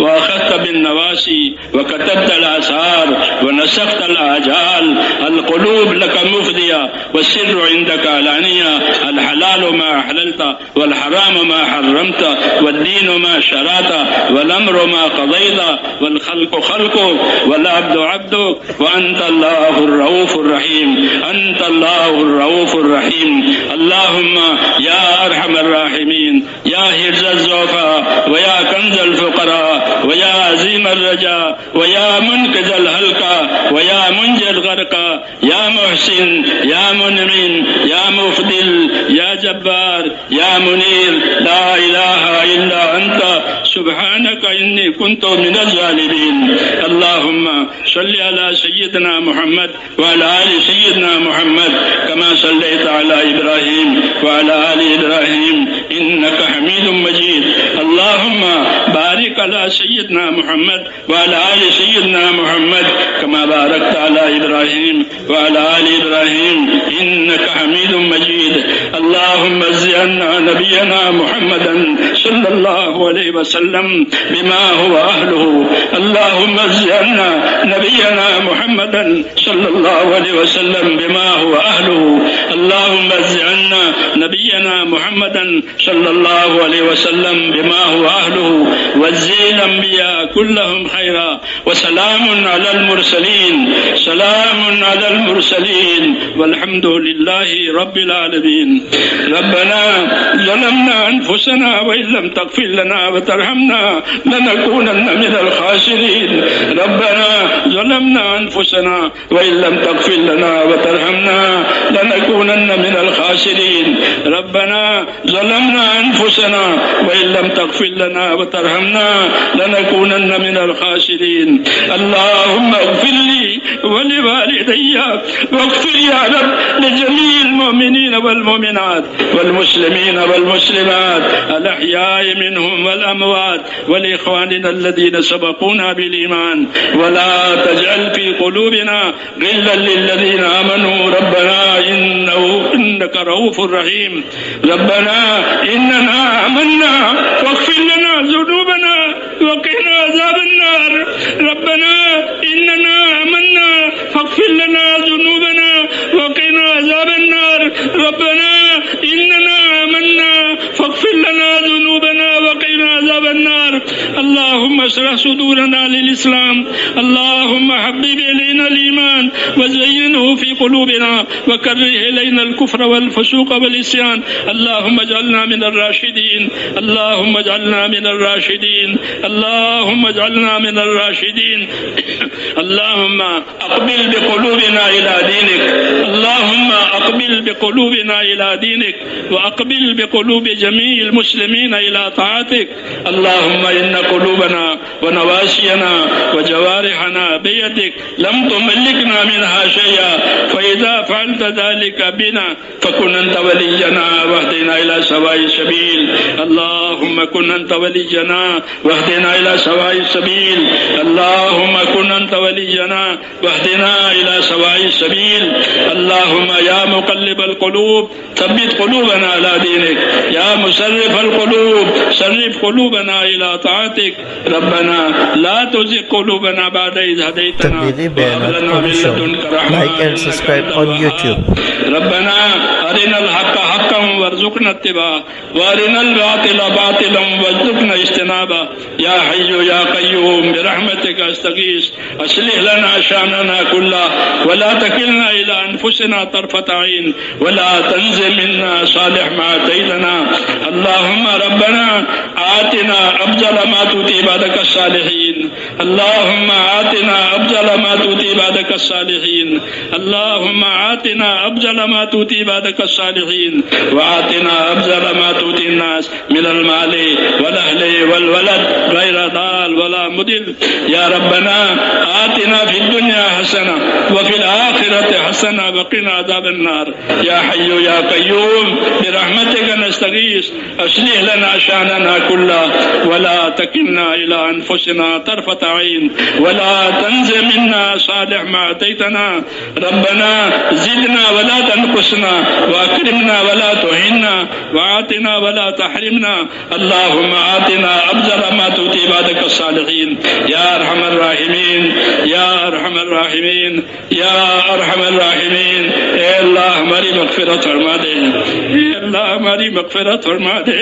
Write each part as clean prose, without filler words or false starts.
وأخذت بالنواسي وكتبت الآثار ونسخت الآجال القلوب لك مفدية والسر عندك علانية الحلال ما أحللت والحرام ما حرمت والدين ما شرعت والأمر ما قضيت والخلق خلقك والعبد عبدك وأنت الله الرؤوف الرحيم أنت الله الرؤوف الرحيم. اللهم يا أرحم الراحمين يا هرز الزعفاء ويا كنز الفقراء ويا عظيم الرجاء ويا منقذ الهلكة ويا منجي الغرقى يا محسن يا منعم يا مفضل يا جبار يا منير لا إله إلا أنت سبحانك إني كنت من الظالمين. اللهم صل على سيدنا محمد وعلى آل سيدنا محمد كما صليت على إبراهيم وعلى آل إبراهيم إنك حميد مجيد. اللهم بارك على سيدنا محمد وعلى آل سيدنا محمد كما باركت على إبراهيم وعلى آل إبراهيم إنك حميد مجيد. اللهم زينا نبينا محمدا صلى الله عليه وسلم بما هو أهله. اللهم زينا نبينا محمدا صلى الله عليه وسلم بما هو أهله. اللهم زينا نبينا محمدا صلى الله عليه وسلم بما هو أهله وزي الأنبياء كلهم خيرا وسلام على المرسلين سلام على المرسلين والحمد لله رب العالمين. ربنا ظلمنا أنفسنا وإن لم تغفر لنا وترحمنا لنكونن من الخاسرين. ربنا ظلمنا أنفسنا وإن لم تغفر لنا وترحمنا لنكونن من الخاسرين. ربنا ظلمنا أنفسنا وإن لم تغفر لنا وترحمنا لنكونن من الخاسرين. اللهم اغفر لي ولوالدي واغفر يا رب لجميع المؤمنين والمؤمنات والمسلمين والمسلمات الأحياء منهم والأموات ولإخواننا الذين سبقونا بالإيمان ولا تجعل في قلوبنا غلا للذين آمنوا ربنا إنك رؤوف رحيم. ربنا إننا آمنا واغفر لنا ذنوبنا وقنا عذاب النار. ربنا إننا آمنا فاغفر لنا ذنوبنا وقنا عذاب النار. ربنا إننا آمنا فاغفر لنا ذنوبنا وقنا عذاب النار. اللهم اشرح صدورنا للإسلام. اللهم حبب إلينا الإيمان وزينه في قلوبنا وكره إلينا الكفر والفسوق والعصيان. اللهم اجعلنا من الراشدين. اللهم اجعلنا من الراشدين. اللهم اجعلنا من الراشدين. اللهم أقبل بقلوبنا إلى دينك. اللهم أقبل بقلوبنا إلى دينك وأقبل بقلوب جميع المسلمين إلى طاعتك. اللهم إن قلوبنا ونواسينا وجوارحنا بيدك لم تملكنا منها شيئا فإذا فعلت ذلك بنا فكن أنت ولينا واهدنا إلى سواء السبيل. اللهم كن أنت ولينا واهدنا إلى سواء السبيل. اللهم كن أنت ولينا واهدنا إلى سواء السبيل. اللهم يا مقلب القلوب ثبت قلوبنا على دينك. يا مصرف القلوب صرف قلوبنا إلى طاعتك. ربنا لا تزغ قلوبنا بعد إذ هديتنا وهب لنا من لدنك رحمة. Like and subscribe on YouTube. ربنا أرنا الحق حقا وارزقنا اتباعه وأرنا الباطل باطلا وارزقنا اجتنابه. يا حي يا قيوم برحمتك برحمتك أستغيث أصلح لنا شأننا كله ولا تكلنا إلى أنفسنا طرفة عين ولا تنزل منا صالح ما آتيتنا. اللهم ربنا آتنا أفضل ما تؤتي عبادك الصالحين. اللهم آتنا أفضل ما تؤتي عبادك الصالحين. اللهم آتنا أفضل ما تؤتي عبادك الصالحين وآتنا أفضل ما تؤتي الناس من المال والأهل والولد غير ضال ولا مضل. يا ربنا آتنا في الدنيا حسنة وفي الآخرة حسنة وقنا عذاب النار. يا حي يا قيوم برحمتك نستغيث أصلح لنا شأننا كله ولا تكلنا إلى أنفسنا طرفة عين ولا تنزع منا صالح ما آتيتنا. ربنا زدنا ولا تنقصنا وأكرمنا ولا تهنا وآتنا ولا تحرمنا. اللهم آتنا أفضل ما تؤتي عبادك الصالحين. يا أرحم الراحمين يا أرحم الراحمين يا أرحم الراحمين. اے اللہ ہماری مغفرت فرما دے. اے اللہ ہماری مغفرت فرما دے.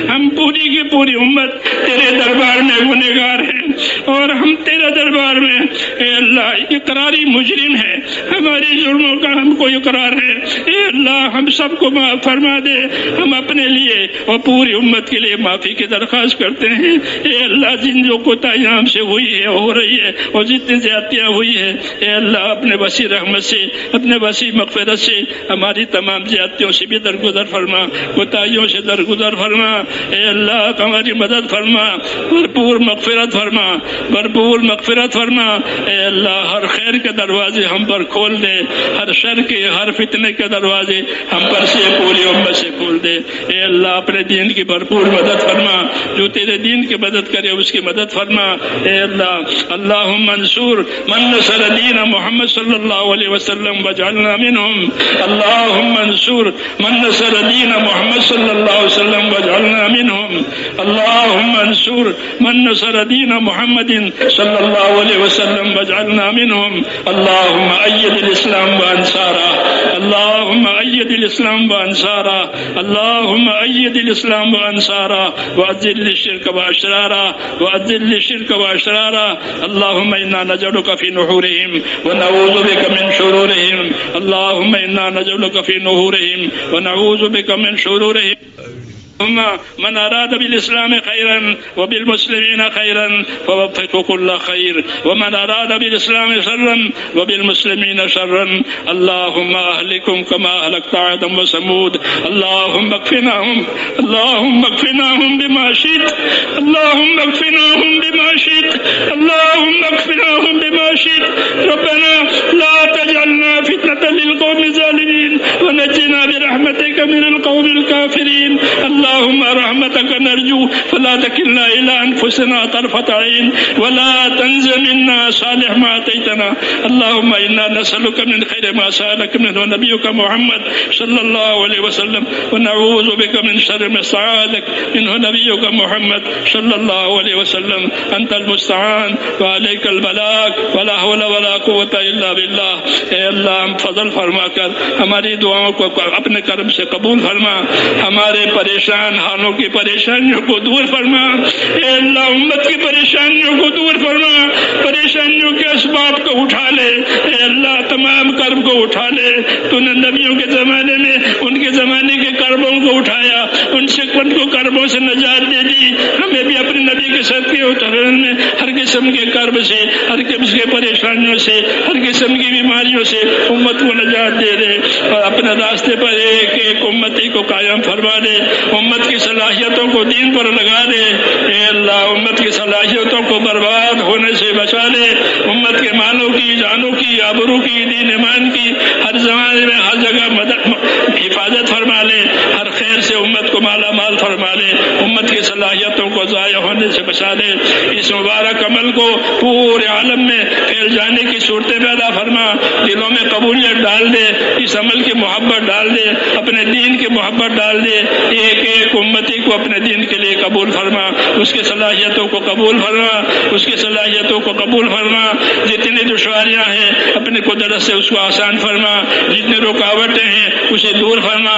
ہم پوری کی پوری امت تیرے دربار میں گنہگار ہیں اور ہم تیرے دربار میں اے اللہ اقراری مجرم ہیں. ہمارے جرموں کا ہم کو اقرار ہے. اے اللہ ہم سب کو معاف فرما دے. ہم اپنے لیے اور پوری امت کے لیے معافی کی درخواست کرتے ہیں. اے اللہ جن جو کوتاہیاں ہم سے ہوئی ہے ہو رہی ہے اور جتنی زیادتیاں ہوئی ہے اے اللہ اپنے وسیع رحمت سے اپنے وسیع مغفرت سے ہماری تمام زیادتیوں سے بھی درگزر فرما, کوتاہیوں سے درگزر فرما. اے اللہ ہماری مدد فرما, بھرپور مغفرت فرما, بھرپور مغفرت فرما. اے اللہ ہر خیر کے دروازے ہم پر کھول دے, ہر شر کے ہر فتنے کے دروازے ہم پر سے پوری امت سے کھول دے. اے اللہ اپنے دین کی بھرپور مدد فرما, جو تیرے دین کی مدد کرے اس کی مدد فرما. اے اللہ اللہم منصور من نصر دین محمد صلی اللہ علیہ وسلم وجعلنا منہم. اللہم منصور من نصر دین محمد صلی اللہ علیہ وسلم وجعلنا منہم. اللہم منصور من نصر دین محمد صلی اللہ علیہ وسلم وجعلنا منہم. اللہم أيد الإسلام وأنصاره. اللهم أيد الإسلام وأنصاره. اللهم أيد الإسلام وأنصاره وأذل الشرك وأشراره وأذل الشرك وأشراره. اللهم إنا نجعلك في نحورهم ونعوذ بك من شرورهم. اللهم إنا نجعلك في نحورهم ونعوذ بك من شرورهم. من أراد بالإسلام خيرا وبالمسلمين خيرا فوفقه كل خير, ومن أراد بالإسلام شرا وبالمسلمين شرا اللهم أهلكم كما أهلكت عادا وثمود. اللهم اكفناهم, اللهم اكفناهم بما شئت, اللهم اكفناهم بما شئت, اللهم اكفناهم بما شئت. ربنا لا تجعلنا فتنة للقوم الظالمين ونجنا برحمتك من القوم الكافرين. اللهم رحمتك نرجو فلا تكلنا إلى أنفسنا طرفة عين ولا تنزع منا صالح ما آتيتنا. اللهم إنا نسألك من خير ما سألك منه نبيك محمد صلى الله عليه وسلم ونعوذ بك من شر ما استعاذك منه نبيك محمد صلى الله عليه وسلم. أنت المستعان وعليك البلاغ ولا حول ولا قوة إلا بالله. اے اللہ ہم فضل فرما کر ہماری دعاؤں کو اپنے کرم سے قبول فرما, ہمارے پریشان حالوں کی پریشانیوں کو دور فرما. اے اللہ امت کی پریشانیوں کو دور فرما, پریشانیوں کے اسباب کو اٹھا لے. اے اللہ تمام کرب کو اٹھا لے. تو نے نبیوں کے زمانے میں ان کے زمانے کے کربوں کو اٹھایا, ان سے ان کو کربوں سے نجات دے دی. ہمیں بھی اپنے نبی کے صدقے اترنے میں ہر قسم کے کرب سے, ہر قسم کے پریشانیوں سے, ہر قسم کی بیماریوں سے امت کو نجات دے دے اور اپنے راستے پر ایک ایک امتی کو قائم فرما دے. امت کی صلاحیتوں کو دین پر لگا دے. اے اللہ امت کی صلاحیتوں کو برباد ہونے سے بچا لے. امت کے مالوں کی, جانوں کی, آبرو کی, دین ایمان کی ہر زمانے میں ہر جگہ حفاظت فرما لے. ہر خیر سے امت کو مالا مال فرما لے. امت کی صلاحیتوں کو ضائع ہونے سے بچا لے. اس مبارک عمل کو پورے عالم میں پھیل جانے کی صورتیں پیدا فرما. دلوں میں قبولیت ڈال دے, اس عمل کی محبت ڈال دے, اپنے دین کی محبت ڈال دے. ایک ایک امتی کو اپنے دین کے لیے قبول فرما, اس کی صلاحیتوں کو قبول فرما, اس کی صلاحیتوں کو قبول فرما. جتنی دشواریاں ہیں اپنی قدرت سے اس کو آسان فرما, جتنی رکاوٹیں ہیں اسے دور فرما,